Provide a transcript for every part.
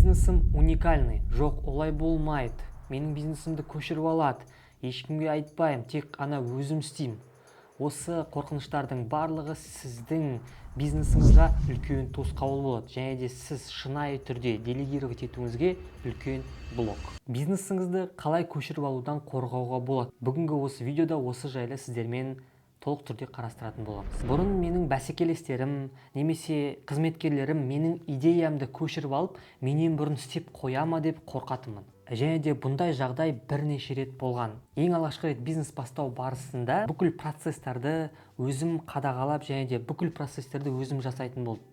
Бизнесім уникальный. Жоқ, олай болмайды. Менің бизнесімді көшіріп алады. Ешкімге айтпаймын, тек қана өзім істеймін. Осы қорқыныштардың барлығы сіздің бизнесіңізге үлкен тосқауыл болады. Және де сіз шынайы түрде делегировать етуіңізге үлкен блок. Бизнесіңізді қалай көшіріп алудан қорғауға болады? Бүгінгі осы видеода осы жайлы сіздермен толық түрде қарастыратын боламыз. Бұрын менің бәсекелестерім немесе қызметкерлерім менің идеямды көшіріп алып, менен бұрын істеп қоя ма деп қорқатынмын. Және де бұндай жағдай бірнеше рет болған. Ең алғашқы рет бизнес бастау барысында бүкіл процесстарды өзім қадағалап, және де бүкіл процестерді өзім жасайтын болдым.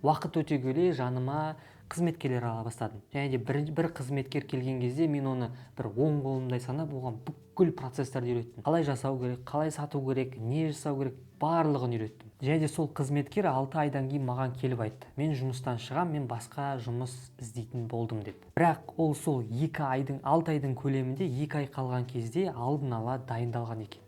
Уақыт өте келе жаныма қызметкерлер ала бастадым. Және де бір қызметкер келген кезде мен оны бір оң қолымдай санап, оған бүкіл процестерді үйреттім. Қалай жасау керек, қалай сату керек, не жасау керек, барлығын үйреттім. Және де сол қызметкер 6 айдан кейін маған келіп айтты: мен жұмыстан шығам, мен басқа жұмыс іздейтін болдым деп. Бірақ ол сол 6 айдың көлемінде 2 ай қалған кезде алдын ала дайындалған екен.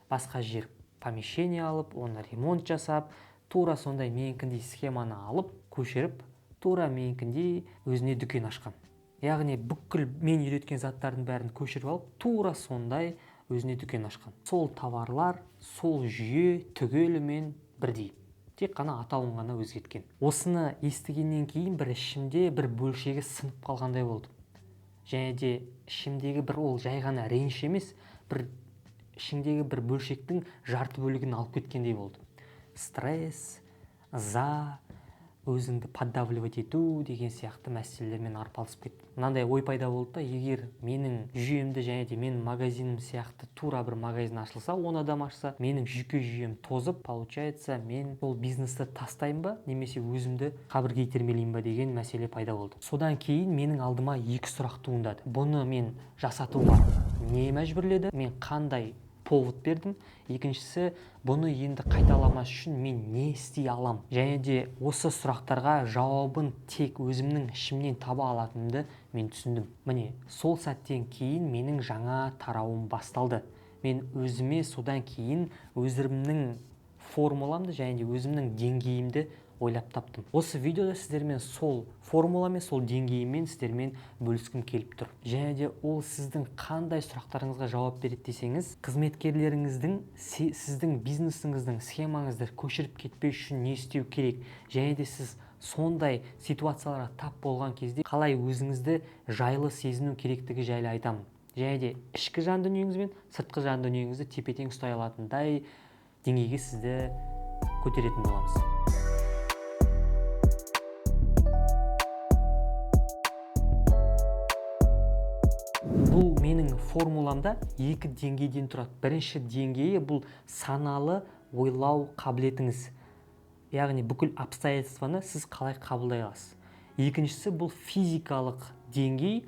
Басқа жер помещение алып, оны ремонт жасап, тура сондай менікіндей схеманы алып, көшіріп, тура менікіндей өзіне дүкен ашқан. Яғни бүкіл мен үйреткен заттардың бәрін көшіріп алып, тура сондай өзіне дүкен ашқан. Сол товарлар, сол жүйе түгелімен бірдей. Тек қана атауын ғана өзгерткен. Осыны естігеннен кейін бір ішімде бір бөлшегі сынып қалғандай болды. Және де ішімдегі бір ол жай ғана реніш емес, бір ішіңдегі бір бөлшектің жарты бөлігін алып кеткендей болды. Стресс, ыза, өзіңді поддавливать ету деген сияқты мәселелермен арпалысып кеттім. Мынандай ой пайда болды да, егер менің жүйемді және де менің магазинім сияқты тура бір магазин ашылса, 10 адам ашса, менің жүйке жүйем тозып, получается, мен ол бизнесті тастаймын ба, немесе өзімді қабірге итермелеймін ба деген мәселе пайда болды. Содан кейін менің алдыма 2 сұрақ туындады. Бұны мен жасатуға не мәжбүрледі? Мен қандай повод бердім? Екіншісі, бұны енді қайталамас үшін мен не істей алам? Және де осы сұрақтарға жауабын тек өзімнің ішімнен таба алатынымды мен түсіндім. Міне, сол сәттен кейін менің жаңа тарауым басталды. Мен өзіме содан кейін өзімнің формуламды және де өзімнің деңгейімді ойлап таптым. Осы видеода сіздермен сол формуламен, сол деңгеймен сіздермен бөліскім келіп тұр. Және де ол сіздің қандай сұрақтарыңызға жауап береді десеңіз, қызметкерлеріңіздің сіздің бизнесіңіздің схемаңызды көшіріп кетпеу үшін не істеу керек, және де сіз сондай ситуацияларға тап болған кезде қалай өзіңізді жайлы сезіну керектігі жайлы айтамын. Және де ішкі жан дүниеңіз бен сыртқы жан дүниеңізді тепе-тең ұстай алатындай деңгейге сізді көтеретін боламыз. Бұл менің формуламда 2 деңгейден тұрады. Бірінші деңгейі бұл саналы ойлау қабілетіңіз. Яғни бүкіл обстоятельствоны сіз қалай қабылдай аласыз. Екіншісі бұл физикалық деңгей,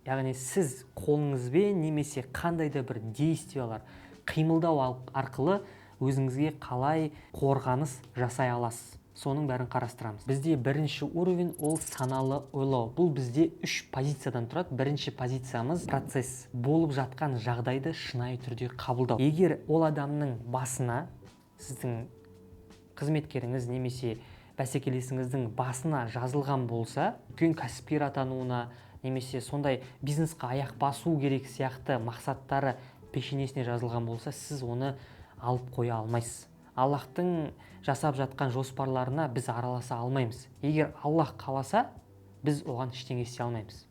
яғни сіз қолыңызбен немесе қандай да бір действиялар қимылдау арқылы өзіңізге қалай қорғаныс жасай аласыз. Соның бәрін қарастырамыз. Бізде бірінші уровень ол саналы ойлау. Бұл бізде 3 позициядан тұрады. Бірінші позициямыз процесс. Болып жатқан жағдайды шынайы түрде қабылдау. Егер ол адамның басына, сіздің қызметкеріңіз немесе бәсекелесіңіздің басына жазылған болса, үлкен кәсіпкер атануына немесе сондай бизнесқа аяқ басу керек сияқты мақсаттары пешенесіне жазылған болса, сіз оны алып қоя алмайсыз. Аллахтың жасап жатқан жоспарларына біз араласа алмаймыз. Егер Аллах қаласа, біз оған ештеңе істей алмаймыз.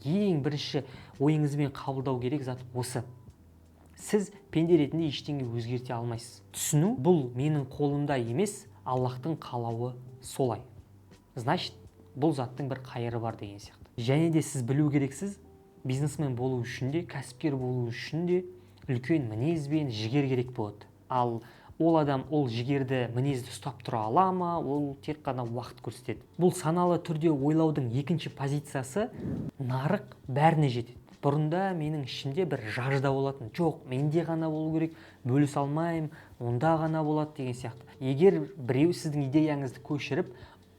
Ең бірінші ойыңызбен қабылдау керек зат осы. Сіз пенде ретінде ештеңе өзгерте алмайсыз. Түсіну, бұл менің қолымда емес, Аллахтың қалауы солай. Значит, бұл заттың бір қайыры бар деген сияқты. Және де сіз білу керексіз, бизнесмен болу үшін де, кәсіпкер болу үшін де үлкен мінез бен жігер керек болады. Ал ол адам ол жігерді, мінезді ұстап тұра ала ма, ол тек қана уақыт көрсетеді. Бұл саналы түрде ойлаудың екінші позициясы нарық бәріне жетеді. Бұрында менің ішімде бір жажда болатын. Жоқ, менде ғана болу керек, бөлісе алмаймын, онда ғана болады деген сияқты. Егер біреу сіздің идеяңызды көшіріп,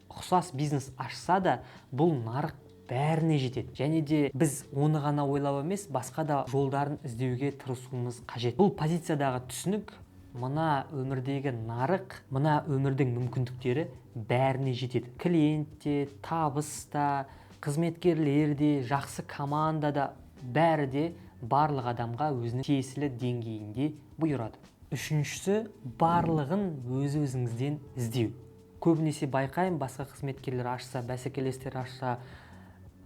ұқсас бизнес ашса да, бұл нарық бәріне жетеді. Және де біз оны ғана ойлау емес, басқа да жолдарын іздеуге тырысуымыз қажет. Бұл позициядағы түсінік мына өмірдегі нарық, мына өмірдің мүмкіндіктері бәріне жетеді. Клиент те, табыс та, қызметкерлер де, жақсы команда да, бәрі де барлық адамға өзінің тиесілі деңгейінде бұйырады. Үшіншісі, барлығын өз-өзіңізден іздеу. Көбінесе байқаймын, басқа қызметкерлер ашса, бәсекелестер ашса,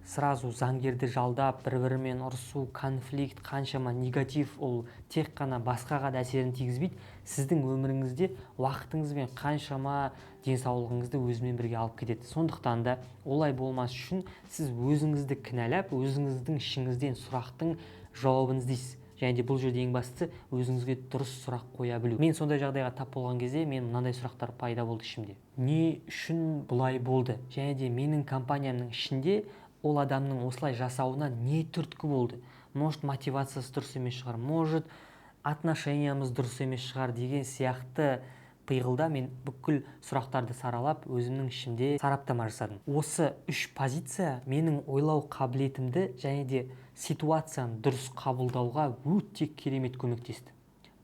сразу заңгерді жалдап, бір-бірімен ұрысу, конфликт, қаншама негатив, ол тек қана басқаға да әсерін тигізбейді. Сіздің өміріңізде уақытыңыз бен қаншама денсаулығыңызды өзімен бірге алып кетеді. Сондықтан да олай болмас үшін сіз өзіңізді кінәлап, өзіңіздің ішіңізден сұрақтың жауабын іздейсіз. Және де бұл жерде ең бастысы өзіңізге дұрыс сұрақ қоя білу. Мен сондай жағдайға тап болған кезде мен мынандай сұрақтар пайда болды ішімде. Не үшін бұлай болды? Және де менің компаниямның ішінде ол адамның осылай жасауына не түрткі болды? Может, мотивациясы дұрыс емес шығар, может, отношениямыз дұрыс емес шығар деген сияқты пиғылда мен бүкіл сұрақтарды саралап, өзімнің ішімде сараптама жасадым. Осы үш позиция менің ойлау қабілетімді және де ситуацияны дұрыс қабылдауға өте керемет көмектесті.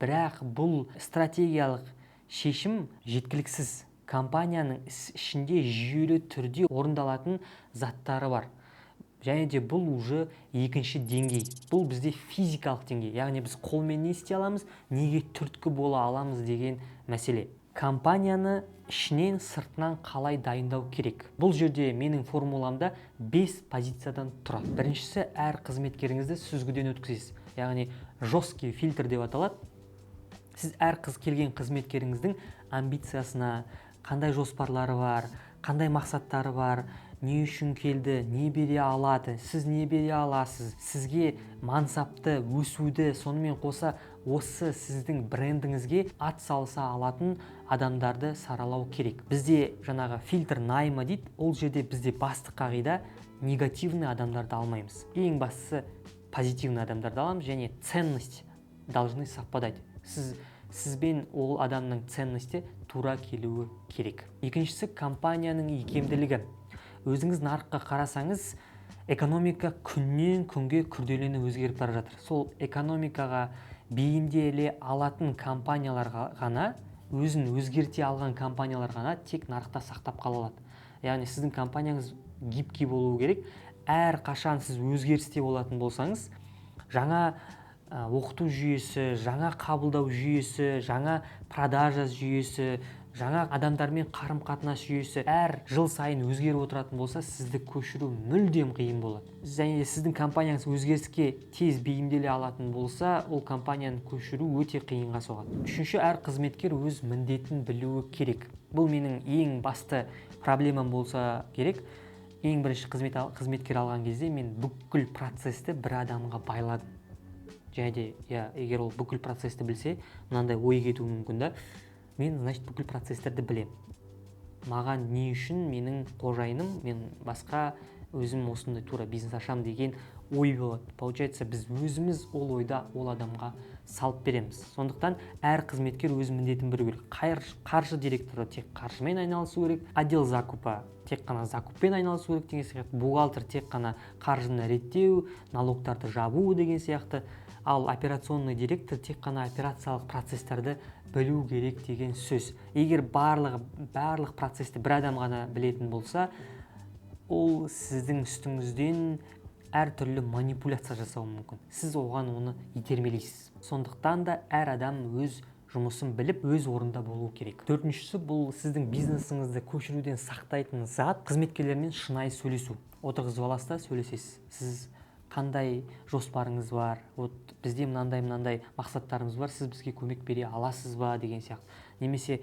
Бірақ бұл стратегиялық шешім жеткіліксіз. Компанияның ішінде жүйелі түрде орындалатын заттары бар. Және де бұл уже екінші деңгей. Бұл бізде физикалық деңгей. Яғни біз қолмен не істей аламыз, неге түрткі бола аламыз деген мәселе. Компанияны ішінен сыртынан қалай дайындау керек? Бұл жерде менің формуламда 5 позициядан тұрады. Біріншісі, әр қызметкеріңізді сүзгіден өткізесіз. Яғни жесткий фильтр деп аталады. Сіз әр келген қызметкеріңіздің амбициясына, қандай жоспарлары бар, қандай мақсаттары бар, не үшін келді, не бере алады, сіз не бере аласыз, сізге мансапты, өсуді, сонымен қоса осы сіздің брендіңізге ат салыса алатын адамдарды саралау керек. Бізде жаңағы фильтр найма дейді, ол жерде бізде басты қағида негативный адамдарды алмаймыз. Ең бастысы позитивный адамдарды аламыз және ценность должны совпадать. Сізбен ол адамның ценности тура келуі керек. Екіншісі, компанияның икемділігі. Өзіңіз нарыққа қарасаңыз, экономика күннен күнге күрделеніп өзгеріп бара жатыр. Сол экономикаға бейімделе алатын компаниялар ғана, өзін өзгерте алған компаниялар ғана тек нарықта сақтап қала алады. Яғни сіздің компанияңыз гибкий болуы керек. Әр қашан сіз өзгерісте болатын болсаңыз, жаңа оқыту жүйесі, жаңа қабылдау жүйесі, жаңа продажа жүйесі, жаңа адамдармен қарым-қатынас жүйесі әр жыл сайын өзгеріп отыратын болса, сізді көшіру мүлдем қиын болады. Және сіздің компанияңыз өзгеріске тез бейімделе алатын болса, ол компанияны көшіру өте қиынға соғады. Үшінші, әр қызметкер өз міндетін білуі керек. Бұл менің ең басты проблемам болса керек. Ең бірінші қызметкер алған кезде мен бүкіл процесті бір адамға байладым. Және де, егер ол бүкіл процесті білсе, мынандай ой кетуі мүмкін да. Мен, значит, бүкіл процестерді білем. Маған не үшін менің қожайыным, мен басқа өзім осындай тура бизнес ашам деген ой болады. Получается, біз өзіміз ол ойда ол адамға салып береміз. Сондықтан әр қызметкер өз міндетін білу керек. Қаржы директоры тек қаржымен айналысу керек, отдел закупа тек қана закуппен айналысу керек деген сияқты, бухгалтер тек қана қаржыны реттеу, налогтарды жабу деген сияқты, ал операционный директор тек қана операциялық процестерді білу керек деген сөз. Егер барлық процесті бір адам ғана білетін болса, ол сіздің үстіңізден әртүрлі манипуляция жасауы мүмкін. Сіз оған оны итермелейсіз. Сондықтан да әр адам өз жұмысын біліп, өз орында болу керек. Төртіншісі, бұл сіздің бизнесіңізді көшіруден сақтайтын зат, қызметкерлермен шынайы сөйлесу. Отырғызып аласыз да сөйлесесіз. Сіз қандай жоспарыңыз бар, бізде мынандай мақсаттарымыз бар, сіз бізге көмек бере аласыз ба деген сияқты. Немесе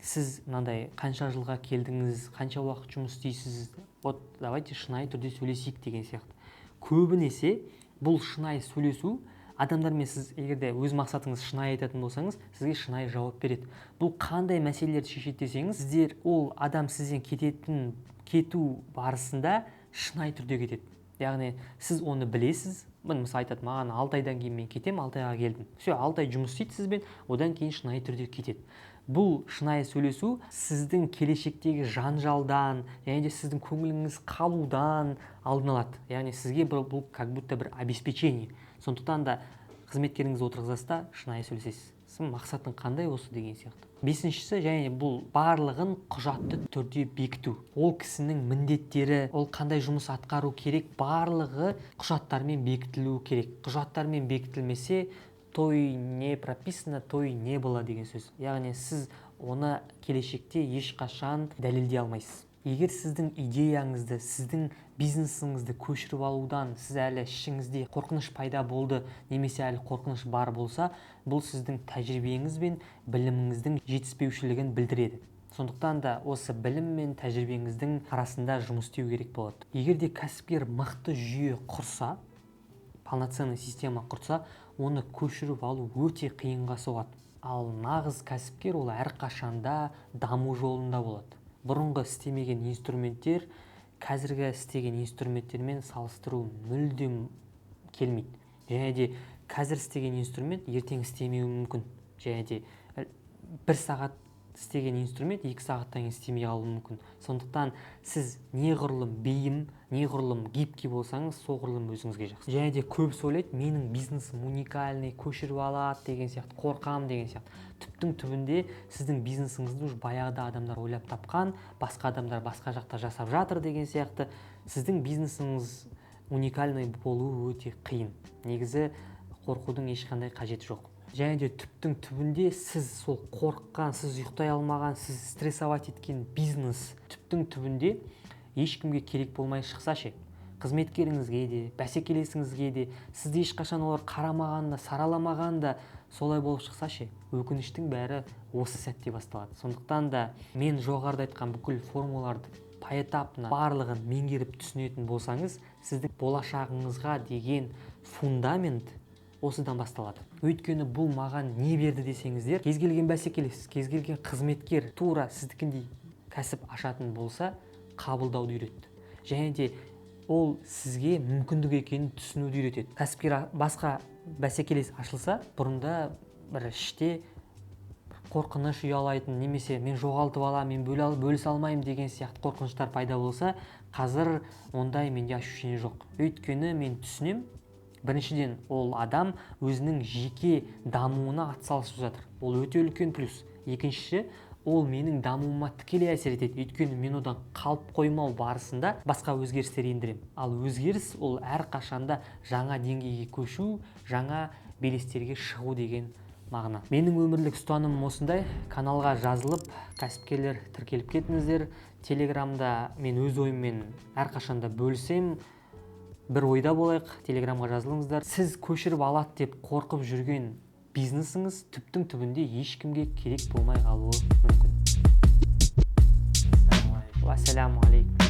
сіз мынандай қанша жылға келдіңіз, қанша уақыт жұмыс істейсіз, давайте шынайы түрде сөйлесейік деген сияқты. Көбінесе бұл шынайы сөйлесу, адамдармен сіз егерде өз мақсатыңыз шынайы айтатын болсаңыз, сізге шынайы жауап береді. Бұл қандай мәселелерді шешеді десеңіз, сіздер ол адам сізден кету барысында шынайы түрде кетеді. Яғни сіз оны білесіз, мысалы айтады, маған 6 айдан кейін мен кетем, 6 айға келдім. Все, 6 ай жұмыс істейді сізбен, одан кейін шынайы түрде кетеді. Бұл шынайы сөйлесу сіздің келешектегі жанжалдан, және де сіздің көңіліңіз қалудан алдын алады. Яғни сізге бұл как будто бір обеспечение. Сондықтан да қызметкеріңіз отырғызасыз да шынайы сөйлесесіз. мақсатың қандай осы деген сияқты. Бесіншісі, және бұл барлығын құжатты түрде бекіту. Ол кісінің міндеттері, ол қандай жұмыс атқару керек, барлығы құжаттармен бекітілуі керек. Құжаттармен бекітілмесе, той не прописано, той не было деген сөз. Яғни сіз оны келешекте ешқашан дәлелдей алмайсыз. Егер сіздің идеяңызды, сіздің бизнесіңізді көшіріп алудан сіз әлі ішіңізде қорқыныш пайда болды, немесе әлі қорқыныш бар болса, бұл сіздің тәжірибеңіз бен біліміңіздің жетіспеушілігін білдіреді. Сондықтан да осы білім мен тәжірибеңіздің арасында жұмыс істеу керек болады. Егер де кәсіпкер мықты жүйе құрса, полноценный система құрса, оны көшіріп алу өте қиынға соғады. Ал нағыз кәсіпкер ол әрқашанда даму жолында болады. Бұрынғы істемеген инструменттер қазіргі істеген инструменттермен салыстыру мүлдем келмейді. Және де қазір істеген инструмент ертең істемеуі мүмкін. Және де 1 сағат істеген инструмент 2 сағаттан кейін істемей қалуы мүмкін. Сондықтан сіз неғұрлым бейім, неғұрлым гибкий болсаңыз, соғұрлым өзіңізге жақсы. Және де көбісі ойлайды, менің бизнесім уникальный, көшіріп алады деген сияқты, қорқам деген сияқты. Түптің түбінде сіздің бизнесіңізді уж баяғыда адамдар ойлап тапқан, басқа адамдар басқа жақта жасап жатыр деген сияқты. Сіздің бизнесіңіз уникальный болуы өте қиын. Негізі қорқудың ешқандай қажеті жоқ. Және де түптің түбінде сіз сол қорыққан, сіз ұйықтай алмаған, сіз стрессовать еткен бизнес түптің түбінде ешкімге керек болмай шықса ше, қызметкеріңізге де, бәсекелесіңізге де, сізді ешқашан олар қарамағанда, сараламағанда солай болып шықса ше, өкініштің бәрі осы сәтте басталады. Сондықтан да мен жоғарыда айтқан бүкіл формулаларды поэтапно барлығын меңгеріп түсінетін болсаңыз, сіздің болашағыңызға деген фундамент осыдан басталады. Өйткені бұл маған не берді десеңіздер, кез келген бәсекелес, кез келген қызметкер тура сіздікіндей кәсіп ашатын болса, қабылдауды үйретті. Және де ол сізге мүмкіндік екенін түсінуді үйретеді. Кәсіпкер басқа бәсекелес ашылса, бұрында бір іште қорқыныш ұялайтын, немесе мен жоғалтып аламын, мен бөлісе алмаймын деген сияқты қорқыныштар пайда болса, қазір ондай менде ощущение жоқ. Өйткені мен түсінем, біріншіден ол адам өзінің жеке дамуына атсалысып жатыр. Ол өте үлкен плюс. Екіншісі, ол менің дамуыма тікелей әсер етеді. Өйткені мен одан қалып қоймау барысында басқа өзгерістер ендірем. Ал өзгеріс ол әрқашанда жаңа деңгейге көшу, жаңа белестерге шығу деген мағына. Менің өмірлік ұстанымым осындай. Каналға жазылып, кәсіпкерлер тіркеліп кетіңіздер. Телеграмда мен өз ойыммен әрқашанда бөлісем. Бір ойда болайық, телеграмға жазылыңыздар. Сіз көшіріп алады деп қорқып жүрген бизнесіңіз түптің түбінде ешкімге керек болмай қалуы мүмкін. Ассаламу алейкум.